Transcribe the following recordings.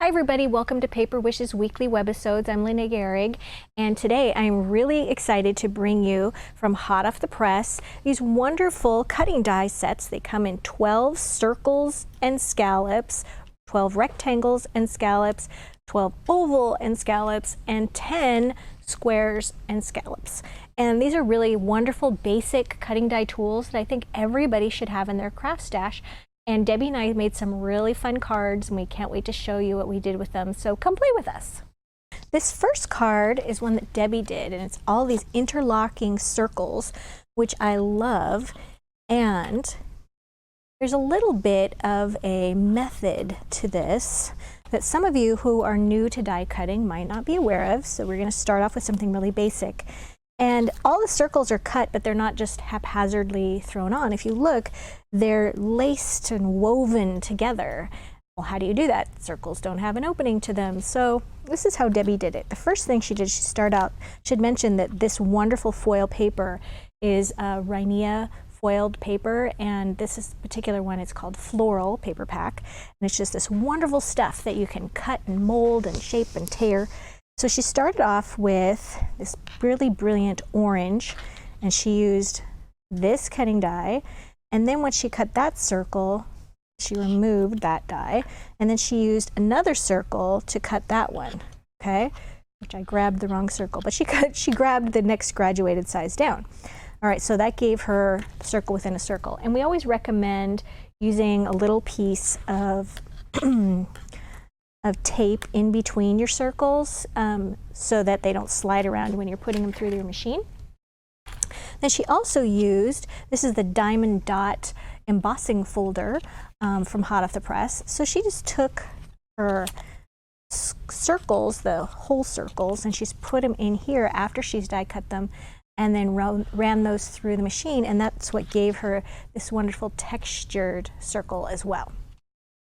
Hi everybody, welcome to Paper Wishes Weekly Webisodes. I'm Linda Gehrig, and today I'm really excited to bring you from hot off the press these wonderful cutting die sets. They come in 12 circles and scallops, 12 rectangles and scallops, 12 oval and scallops, and 10 squares and scallops. And these are really wonderful basic cutting die tools that I think everybody should have in their craft stash. And Debbie and I made some really fun cards, and we can't wait to show you what we did with them. So come play with us. This first card is one that Debbie did, and it's all these interlocking circles, which I love. And there's a little bit of a method to this that some of you who are new to die cutting might not be aware of. So we're going to start off with something really basic. And all the circles are cut, but they're not just haphazardly thrown on. If you look, they're laced and woven together. Well, how do you do that? Circles don't have an opening to them. So this is how Debbie did it. The first thing she did, she had mentioned that this wonderful foil paper is a Hi-yah foiled paper, and this is particular one, it's called Floral paper pack. And it's just this wonderful stuff that you can cut and mold and shape and tear. So she started off with this really brilliant orange, and she used this cutting die, and then when she cut that circle, she removed that die, and then she used another circle to cut that one, okay? Which I grabbed the wrong circle, but she grabbed the next graduated size down. All right, so that gave her a circle within a circle. And we always recommend using a little piece of tape in between your circles so that they don't slide around when you're putting them through your machine. Then she also used, this is the diamond dot embossing folder from hot off the press. So she just took her circles, the whole circles, and she's put them in here after she's die cut them, and then ran those through the machine, and that's what gave her this wonderful textured circle as well.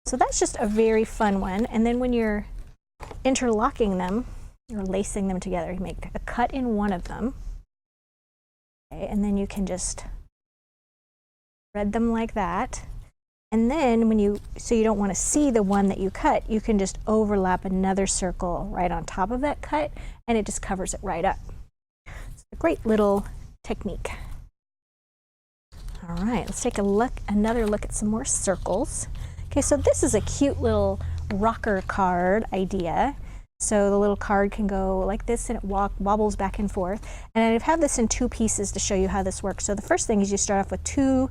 So that's just a very fun one. And then when you're interlocking them, or lacing them together, you make a cut in one of them. Okay, and then you can just thread them like that. And then so you don't want to see the one that you cut, you can just overlap another circle right on top of that cut, and it just covers it right up. It's a great little technique. All right, let's take another look at some more circles. Okay, so this is a cute little rocker card idea. So the little card can go like this, and it wobbles back and forth. And I've had this in two pieces to show you how this works. So the first thing is you start off with two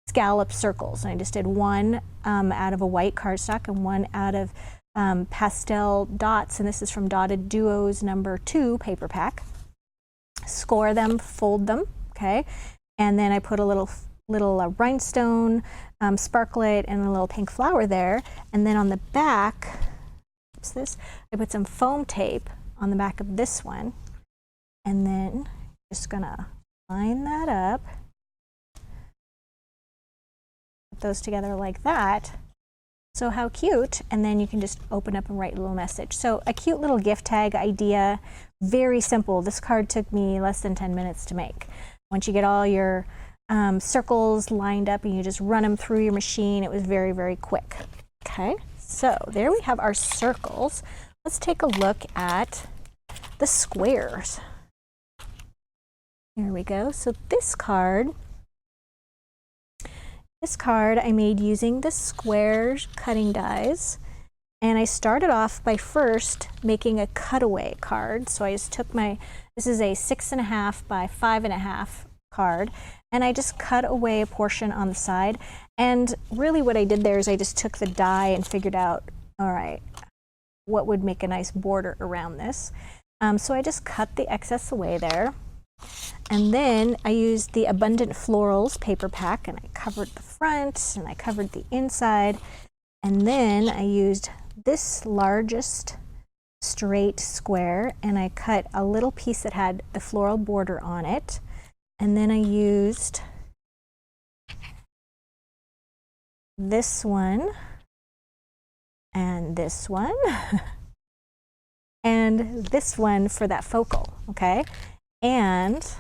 scallop circles. And I just did one out of a white cardstock and one out of pastel dots. And this is from Dotted Duos #2 paper pack. Score them, fold them, okay? And then I put a little rhinestone, sparklet, and a little pink flower there. And then on the back, what's this? I put some foam tape on the back of this one. And then just gonna line that up. Put those together like that. So how cute. And then you can just open up and write a little message. So a cute little gift tag idea, very simple. This card took me less than 10 minutes to make. Once you get all your circles lined up and you just run them through your machine, it was very, very quick. Okay, so there we have our circles. Let's take a look at the squares. Here we go. So this card I made using the square cutting dies, and I started off by first making a cutaway card. So I just took this is a 6.5 by 5.5 card, and I just cut away a portion on the side. And really what I did there is I just took the die and figured out, all right, what would make a nice border around this. So I just cut the excess away there. And then I used the Abundant Florals paper pack, and I covered the front and I covered the inside. And then I used this largest straight square, and I cut a little piece that had the floral border on it. And then I used this one and this one and this one for that focal, okay? And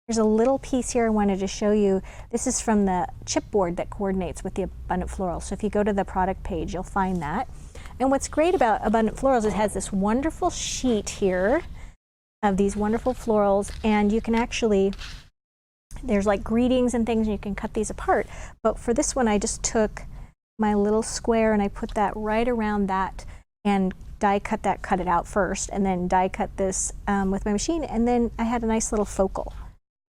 there's a little piece here I wanted to show you. This is from the chipboard that coordinates with the Abundant Floral. So if you go to the product page, you'll find that. And what's great about Abundant Florals, it has this wonderful sheet here of these wonderful florals, and you can actually, there's like greetings and things, and you can cut these apart. But for this one, I just took my little square and I put that right around that and die cut that, cut it out first, and then die cut this with my machine, and then I had a nice little focal,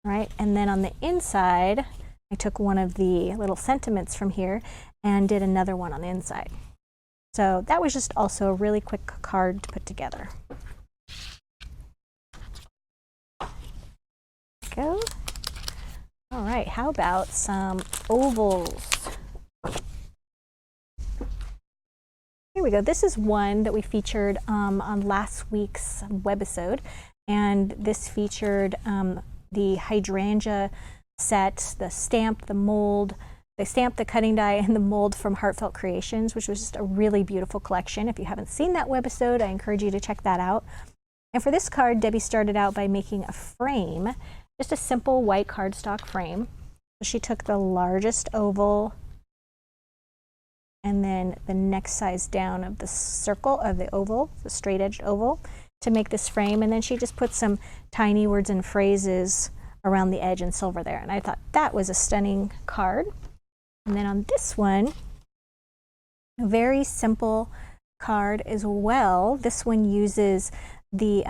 right? And then on the inside, I took one of the little sentiments from here and did another one on the inside. So that was just also a really quick card to put together. Go. All right, how about some ovals? Here we go. This is one that we featured on last week's webisode, and this featured the hydrangea set, the stamp, the mold, the stamp, the cutting die, and the mold from Heartfelt Creations, which was just a really beautiful collection. If you haven't seen that webisode, I encourage you to check that out. And for this card, Debbie started out by making a frame, just a simple white cardstock frame. So she took the largest oval and then the next size down of the circle of the oval, the straight-edged oval, to make this frame. And then she just put some tiny words and phrases around the edge in silver there. And I thought that was a stunning card. And then on this one, a very simple card as well. This one uses the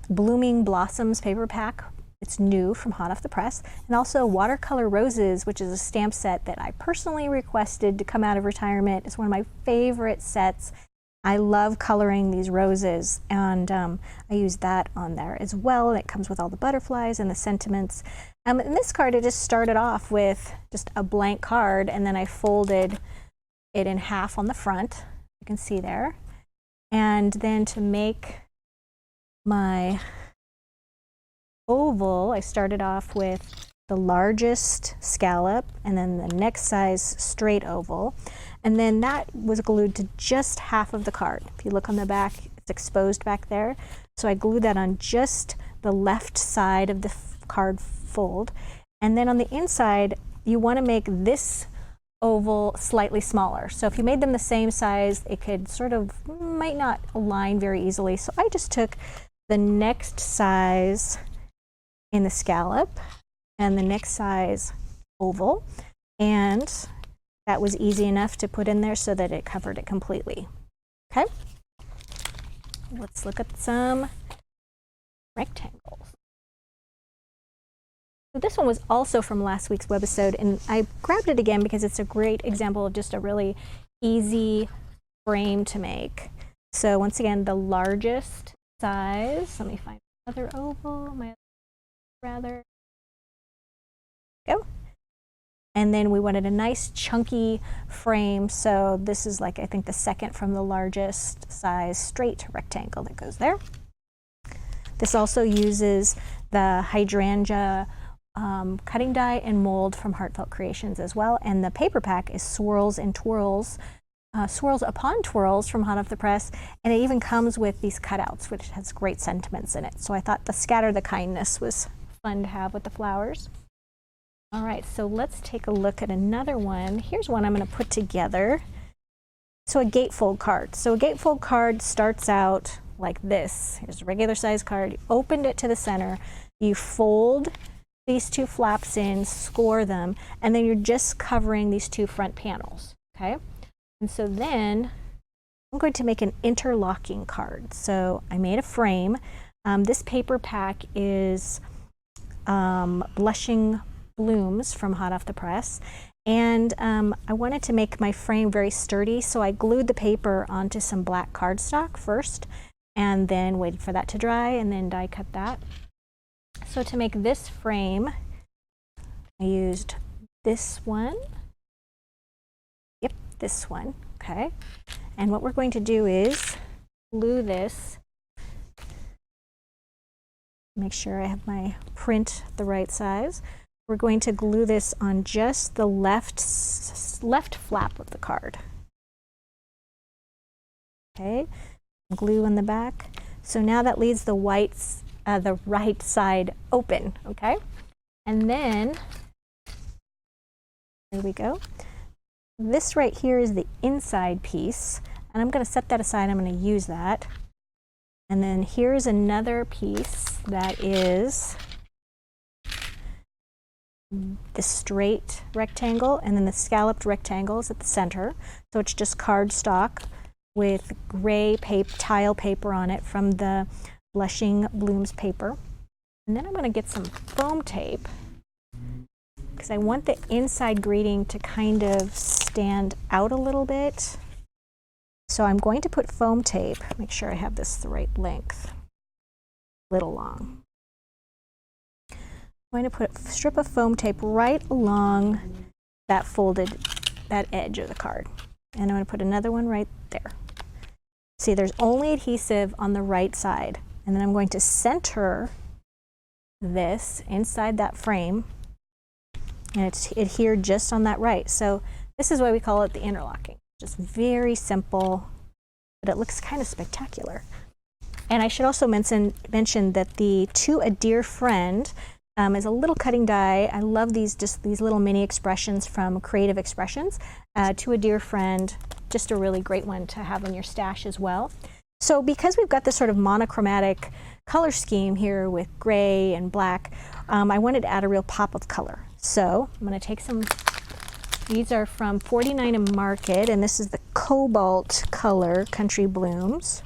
Blooming Blossoms paper pack. It's new from hot off the press. And also Watercolor Roses, which is a stamp set that I personally requested to come out of retirement. It's one of my favorite sets. I love coloring these roses, and I use that on there as well. It comes with all the butterflies and the sentiments. In this card, I just started off with just a blank card, and then I folded it in half on the front. You can see there. And then to make my oval, I started off with the largest scallop and then the next size straight oval. And then that was glued to just half of the card. If you look on the back, it's exposed back there. So I glued that on just the left side of the card fold. And then on the inside, you want to make this oval slightly smaller. So if you made them the same size, it could sort of, might not align very easily. So I just took the next size in the scallop and the next size oval, and that was easy enough to put in there so that it covered it completely. Okay, let's look at some rectangles. So this one was also from last week's webisode, and I grabbed it again because it's a great example of just a really easy frame to make. So once again, the largest size, let me find another oval, rather go. And then we wanted a nice chunky frame, so this is like, I think, the second from the largest size straight rectangle that goes there. This also uses the hydrangea cutting die and mold from Heartfelt Creations as well, and the paper pack is Swirls and Twirls, Swirls Upon Twirls from hot off the press, and it even comes with these cutouts, which has great sentiments in it. So I thought the Scatter the Kindness was fun to have with the flowers. All right, so let's take a look at another one. Here's one I'm going to put together. So a gatefold card. So a gatefold card starts out like this. Here's a regular size card. You opened it to the center. You fold these two flaps in, score them, and then you're just covering these two front panels, okay? And so then I'm going to make an interlocking card. So I made a frame. This paper pack is Blushing Blooms from hot off the press, and I wanted to make my frame very sturdy, so I glued the paper onto some black cardstock first and then waited for that to dry and then die cut that. So to make this frame, I used this one, this one, okay, and what we're going to do is glue this. Make sure I have my print the right size. We're going to glue this on just the left flap of the card. Okay, glue on the back. So now that leaves the the right side open, okay? And then, there we go. This right here is the inside piece, And I'm going to set that aside. I'm going to use that. And then here's another piece that is the straight rectangle, and then the scalloped rectangle is at the center. So it's just cardstock with gray tile paper on it from the Blushing Blooms paper. And then I'm going to get some foam tape because I want the inside greeting to kind of stand out a little bit. So I'm going to put foam tape, make sure I have this the right length, a little long. I'm going to put a strip of foam tape right along that that edge of the card. And I'm going to put another one right there. See, there's only adhesive on the right side. And then I'm going to center this inside that frame, and it's adhered just on that right. So this is why we call it the interlocking. Just very simple, but it looks kind of spectacular. And I should also mention that the To a Dear Friend is a little cutting die. I love just these little mini expressions from Creative Expressions. To a Dear Friend, just a really great one to have in your stash as well. So because we've got this sort of monochromatic color scheme here with gray and black, I wanted to add a real pop of color. So I'm going to take some. These are from 49 and Market, and this is the Cobalt color Country Blooms.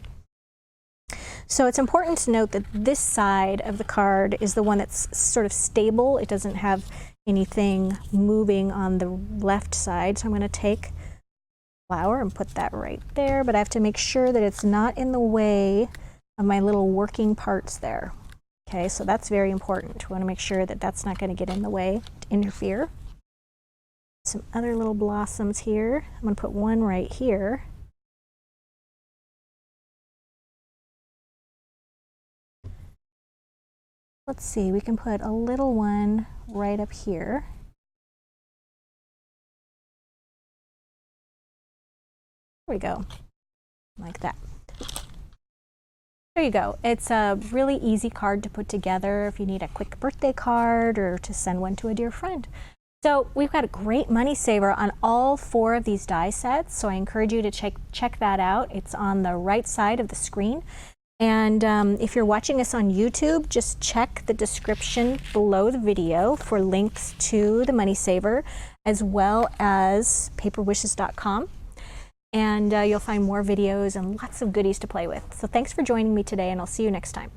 So it's important to note that this side of the card is the one that's sort of stable. It doesn't have anything moving on the left side. So I'm going to take flower and put that right there, but I have to make sure that it's not in the way of my little working parts there. Okay, so that's very important. We want to make sure that that's not going to get in the way, to interfere. Some other little blossoms here. I'm going to put one right here. Let's see, we can put a little one right up here. There we go, like that. There you go. It's a really easy card to put together if you need a quick birthday card or to send one to a dear friend. So we've got a great money saver on all 4 of these die sets, so I encourage you to check that out. It's on the right side of the screen. And if you're watching us on YouTube, just check the description below the video for links to the money saver as well as paperwishes.com. And you'll find more videos and lots of goodies to play with. So thanks for joining me today, and I'll see you next time.